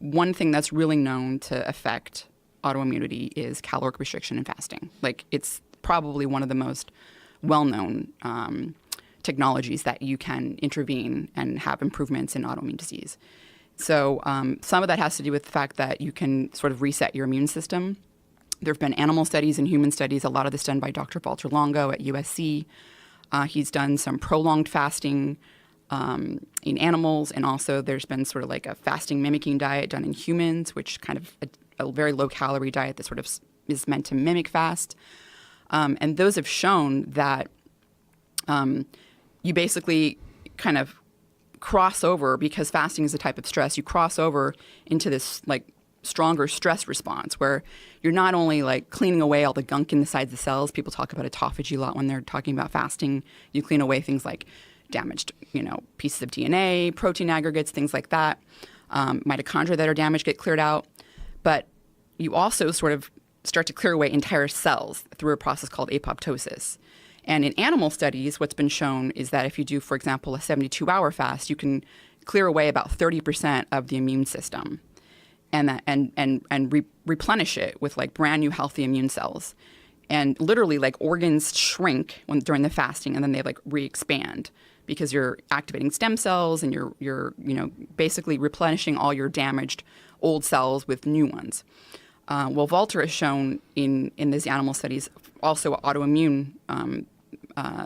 one thing that's really known to affect autoimmunity is caloric restriction and fasting. Like, it's probably one of the most well-known technologies that you can intervene and have improvements in autoimmune disease. So some of that has to do with the fact that you can sort of reset your immune system. There have been animal studies and human studies, a lot of this done by Dr. Walter Longo at USC. He's done some prolonged fasting in animals, and also there's been sort of like a fasting mimicking diet done in humans, which kind of a very low-calorie diet that sort of is meant to mimic fast. And those have shown that you basically kind of cross over, because fasting is a type of stress, you cross over into this like stronger stress response where you're not only like cleaning away all the gunk inside the cells. People talk about autophagy a lot when they're talking about fasting. You clean away things like damaged, pieces of DNA, protein aggregates, things like that. Mitochondria that are damaged get cleared out. But you also sort of start to clear away entire cells through a process called apoptosis. And in animal studies, what's been shown is that if you do, for example, a 72-hour fast, you can clear away about 30% of the immune system and replenish it with like brand new healthy immune cells. And literally like organs shrink during the fasting, and then they like re-expand because you're activating stem cells and you're basically replenishing all your damaged old cells with new ones. Well, Walter has shown in these animal studies also autoimmune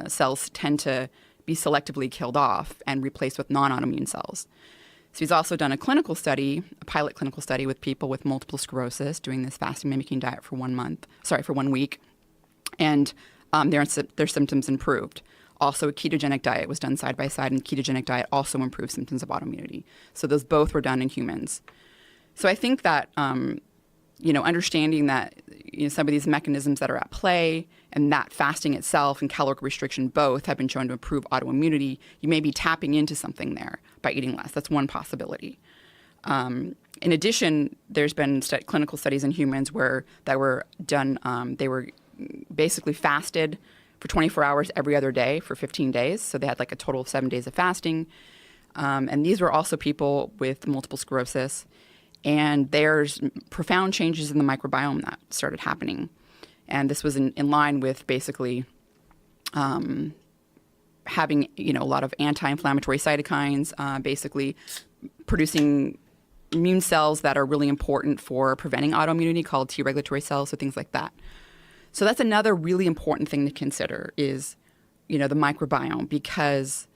cells tend to be selectively killed off and replaced with non-autoimmune cells. So he's also done a clinical study, a pilot clinical study with people with multiple sclerosis doing this fasting mimicking diet for 1 week. And their symptoms improved. Also, a ketogenic diet was done side by side, and the ketogenic diet also improved symptoms of autoimmunity. So those both were done in humans. So I think that understanding that some of these mechanisms that are at play, and that fasting itself and caloric restriction both have been shown to improve autoimmunity, you may be tapping into something there by eating less. That's one possibility. In addition, there's been clinical studies in humans that were done. They were basically fasted for 24 hours every other day for 15 days. So they had like a total of 7 days of fasting. And these were also people with multiple sclerosis. And there's profound changes in the microbiome that started happening. And this was in line with basically having, a lot of anti-inflammatory cytokines, basically producing immune cells that are really important for preventing autoimmunity called T regulatory cells, so things like that. So that's another really important thing to consider is, the microbiome, because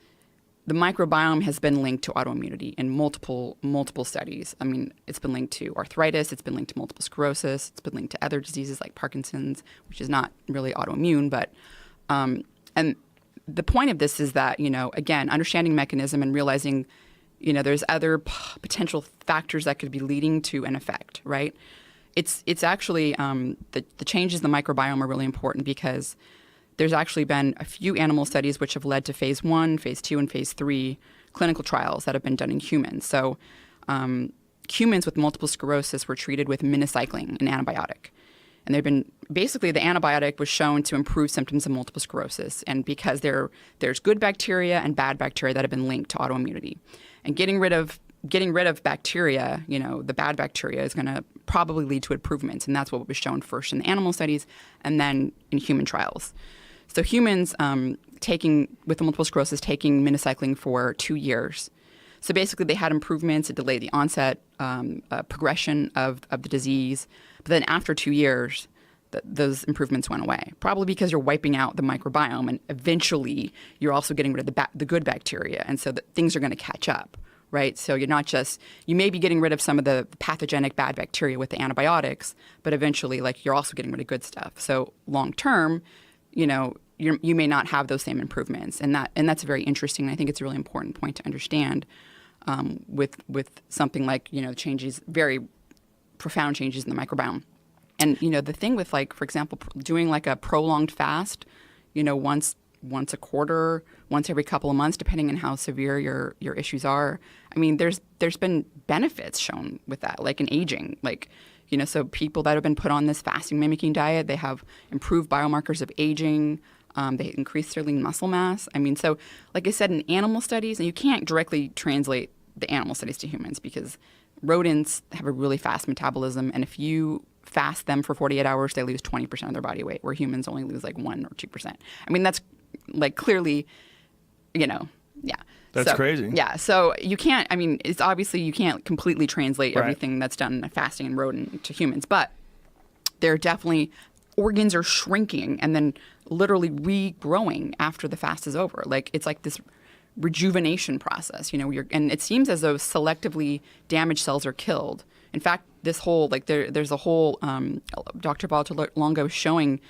the microbiome has been linked to autoimmunity in multiple studies. I mean, it's been linked to arthritis, it's been linked to multiple sclerosis, it's been linked to other diseases like Parkinson's, which is not really autoimmune. But and the point of this is that, again, understanding mechanism and realizing, there's other potential factors that could be leading to an effect, right? It's actually the changes in the microbiome are really important because there's actually been a few animal studies which have led to phase 1, phase 2, and phase 3 clinical trials that have been done in humans. So humans with multiple sclerosis were treated with minocycline, an antibiotic. And the antibiotic was shown to improve symptoms of multiple sclerosis. And because there's good bacteria and bad bacteria that have been linked to autoimmunity. And getting rid of bacteria, the bad bacteria is going to probably lead to improvements. And that's what was shown first in the animal studies and then in human trials. So humans with multiple sclerosis taking minocycline for 2 years. So basically they had improvements. It delayed the onset, progression of the disease. But then after 2 years, those improvements went away, probably because you're wiping out the microbiome. And eventually you're also getting rid of the good bacteria. And so things are going to catch up. Right? So you may be getting rid of some of the pathogenic bad bacteria with the antibiotics, but eventually you're also getting rid of good stuff. So long term, you may not have those same improvements. And that's very interesting. I think it's a really important point to understand with something like, very profound changes in the microbiome. And, the thing with for example, doing a prolonged fast, once a quarter, once every couple of months, depending on how severe your issues are. I mean, there's been benefits shown with that, like in aging. So people that have been put on this fasting mimicking diet, they have improved biomarkers of aging. They increase their lean muscle mass. I mean, so like I said, in animal studies, and you can't directly translate the animal studies to humans because rodents have a really fast metabolism, and if you fast them for 48 hours, they lose 20% of their body weight, where humans only lose like 1 or 2%. I mean, that's like clearly, yeah. That's crazy. Yeah. So you can't, I mean, it's obviously you can't completely translate everything that's done in fasting in rodent to humans, but there are definitely organs are shrinking and then literally regrowing after the fast is over. Like it's like this rejuvenation process, and it seems as though selectively damaged cells are killed. In fact, this whole, like there's a whole, Dr. Longo showing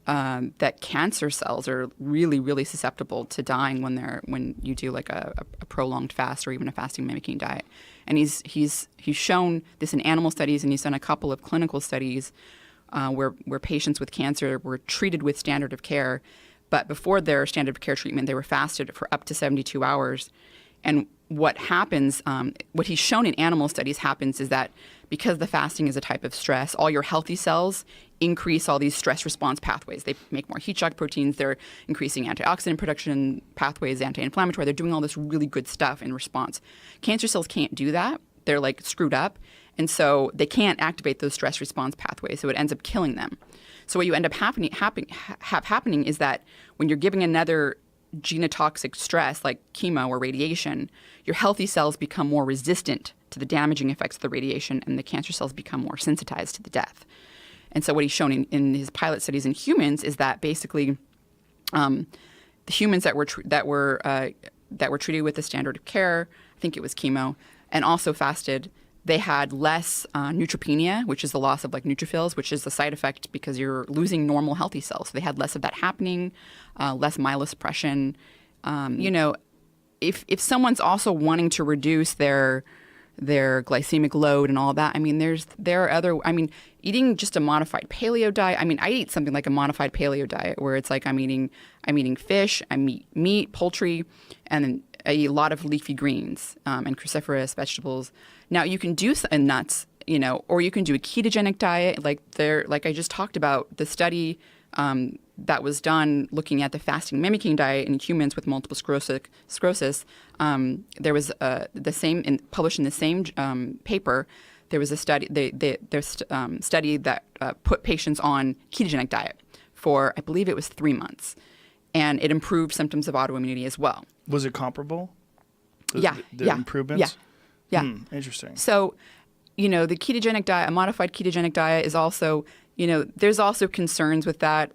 that cancer cells are really, really susceptible to dying when you do like a prolonged fast or even a fasting mimicking diet. And he's shown this in animal studies, and he's done a couple of clinical studies where patients with cancer were treated with standard of care, but before their standard of care treatment, they were fasted for up to 72 hours. And what happens, what he's shown in animal studies happens is that because the fasting is a type of stress, all your healthy cells increase all these stress response pathways. They make more heat shock proteins. They're increasing antioxidant production pathways, anti-inflammatory. They're doing all this really good stuff in response. Cancer cells can't do that. They're like screwed up. And so they can't activate those stress response pathways. So it ends up killing them. So what you end up happening is that when you're giving another genotoxic stress like chemo or radiation, your healthy cells become more resistant to the damaging effects of the radiation, and the cancer cells become more sensitized to the death. And so what he's shown in his pilot studies in humans is that basically the humans that were treated with the standard of care, I think it was chemo, and also fasted, they had less neutropenia, which is the loss of like neutrophils, which is a side effect because you're losing normal healthy cells. So they had less of that happening, less myelosuppression. If someone's also wanting to reduce their glycemic load and all of that, I mean, there are other. I mean, eating just a modified paleo diet. I mean, I eat something like a modified paleo diet where it's like I'm eating fish, I eat meat, poultry, and I eat a lot of leafy greens and cruciferous vegetables. Now you can do and nuts, or you can do a ketogenic diet, like I just talked about the study that was done looking at the fasting mimicking diet in humans with multiple sclerosis. There was published in the same paper. There was a study. There's study that put patients on ketogenic diet for, I believe it was 3 months, and it improved symptoms of autoimmunity as well. Was it comparable? The improvements? Yeah. Interesting. So, the ketogenic diet, a modified ketogenic diet is also, there's also concerns with that.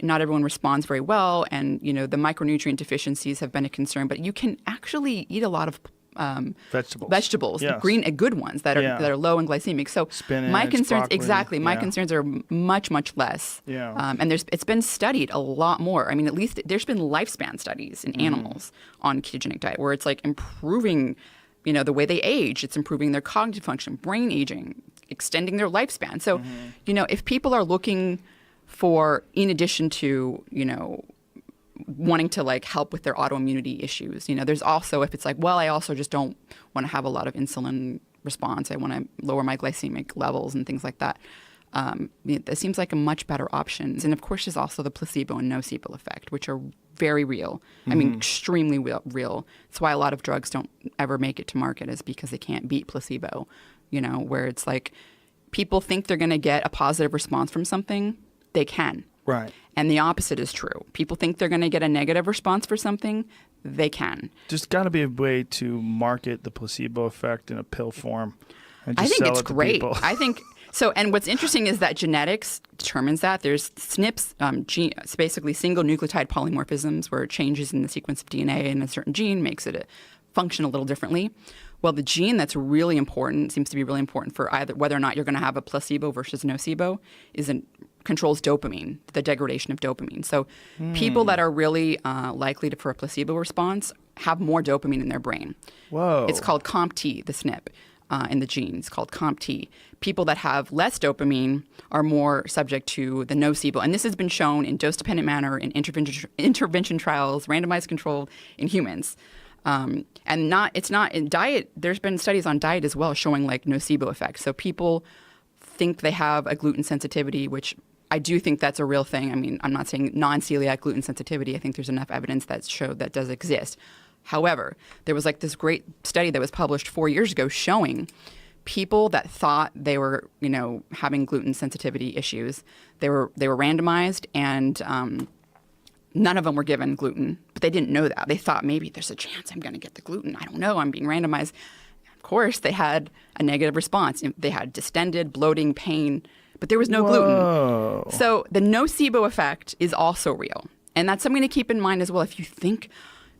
Not everyone responds very well, and, the micronutrient deficiencies have been a concern, but you can actually eat a lot of vegetables, yes. Good ones that are low in glycemic. So spinach, my concerns, broccoli, exactly, my concerns are much, much less. Yeah. And it's been studied a lot more. I mean, at least there's been lifespan studies in animals on ketogenic diet where it's like improving, the way they age. It's improving their cognitive function, brain aging, extending their lifespan. So, if people are looking for, in addition to, wanting to like help with their autoimmunity issues, there's also, if it's like, well, I also just don't want to have a lot of insulin response. I want to lower my glycemic levels and things like that. It seems like a much better option. And of course, there's also the placebo and nocebo effect, which are very real. I mean, extremely real. That's why a lot of drugs don't ever make it to market, is because they can't beat placebo, where it's like people think they're going to get a positive response from something. They can. Right. And the opposite is true. People think they're going to get a negative response for something. They can. There's got to be a way to market the placebo effect in a pill form. And just I think sell it's it to great. people. I think so. And what's interesting is that genetics determines that. There's SNPs, it's basically single nucleotide polymorphisms, where changes in the sequence of DNA in a certain gene makes it function a little differently. Well, the gene that's really important, seems to be really important for either whether or not you're going to have a placebo versus nocebo, controls dopamine, the degradation of dopamine. So people that are really likely for a placebo response have more dopamine in their brain. Whoa. It's called COMT, the SNP in the gene. It's called COMT. People that have less dopamine are more subject to the nocebo. And this has been shown in dose-dependent manner in intervention trials, randomized controlled in humans. It's not in diet. There's been studies on diet as well showing like nocebo effects. So people think they have a gluten sensitivity, which I do think that's a real thing. I mean, I'm not saying non-celiac gluten sensitivity. I think there's enough evidence that showed that does exist. However, there was like this great study that was published 4 years ago showing people that thought they were, having gluten sensitivity issues. They were randomized, and none of them were given gluten, but they didn't know that. They thought maybe there's a chance I'm going to get the gluten. I don't know. I'm being randomized. Of course, they had a negative response. They had distended, bloating, pain, but there was no gluten. So the nocebo effect is also real. And that's something to keep in mind as well. If you think,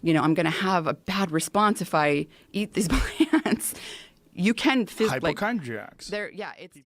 I'm going to have a bad response if I eat these plants, you can Hypochondriacs. it's